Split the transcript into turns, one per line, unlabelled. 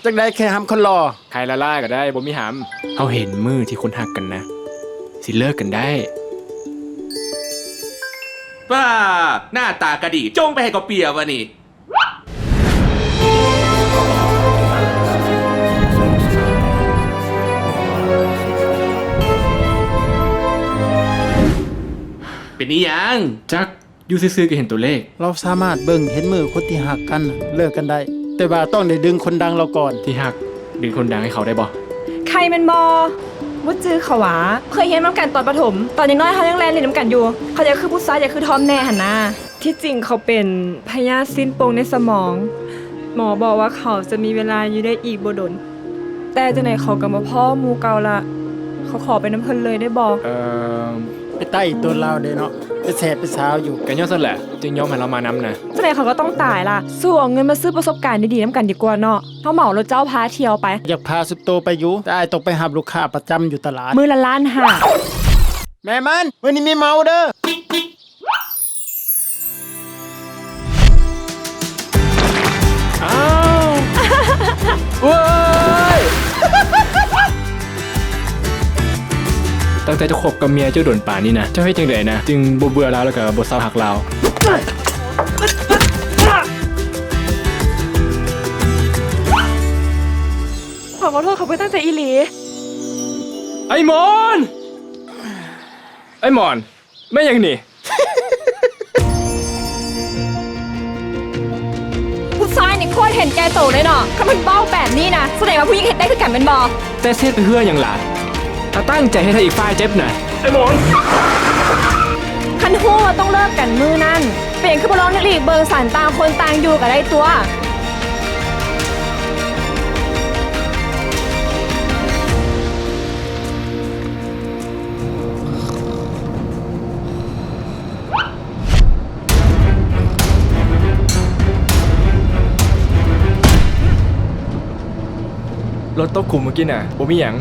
จักได้แค่ห้ำคนรอ
ใครละล่าก็ได้บ่มีหำเขาเห็นมือที่คนหักกันนะ สิเลิกกันได้
ป้าหน้าตากระดีจงไปให้กับเปียวะนี่เป็นนี่ยัง
จักอยู่ซื่อๆก็เห็นตัวเลข
เราสามารถเบิ่งเห็นมือคนที่หักกันเลิกกันได้ แต่ว่าต้องได้ดึงคนดังเราก่อน
ที่หักดึงคนดังให้เขาได้บ่
ใครเป็นบอวุ้จื้อเขาหวาเคยเห็นน้ำกันตอนประถม ตอนยังน้อยเขายังแลนเล่นน้ำกันอยู่ เขาจะคือผู้ซ้ายจะคือทอมแน่หันนาที่จริงเขาเป็นพยาธิสิ้นโปงในสมอง หมอบอกว่าเขาจะมีเวลาอยู่ได้อีกบ่ดน แต่จังไหนเขากับมาพ่อหมูเกาละเขาขอไปน้ำเพลินเลยได้บอก
ไปใต้ตัวเราเด้เนาะไปแสบไปสาวอยู่
กันย้อนสั่นแหละจึงยอมให้เรามานำนะ
จังไหนเขาก็ต้องตายล่ะสู้เอาเงินมาซื้อประสบการณ์ดีๆน้ำกันดีกว่าเนาะเขาเหมารถเจ้าพาเที่ยวไป
อยากพาสุดโตไปอยู่แต่อ้ายต้องไปหาลูกค้าประจำอยู่ตลาด
มือละล้านห้า
แม่มันวันนี้มีเมาเด้อ
อ้าวเว้ยตั้งแต่จะคบกับเมียเจ้าโดนป่านี่นะเจ้าให้จังไดนะจึงบ่เบื่อเราแล้วก็บ่เศร้าหักเรา
ขอโทษเขาไม่ตั้งใจอีหลี
ไอ้หมอนไอ้หมอนไม่ยังนี่
ผู้ชายนี่โคตรเห็นแกโตเลยเนาะถ้ามันเบ้าแบบนี้นะแสดงว่าผู้หญิงเห็นได้คือกันเป็นบอ
แต่เซตไปเพื่ออย่างหลาถ้าตั้งใจให้ทางอีกฝ่ายเจ็บนะไอ้หมอน
คันฮู้ว่าต้องเลิกกันมือนั่นเปลี่ยนคือบ่ร้องนักลีกเบิงสารต่างคนต่างอยู่กับได้ตัว
รถตกขุมเมื่อกี้น่ะบ่มีหยัง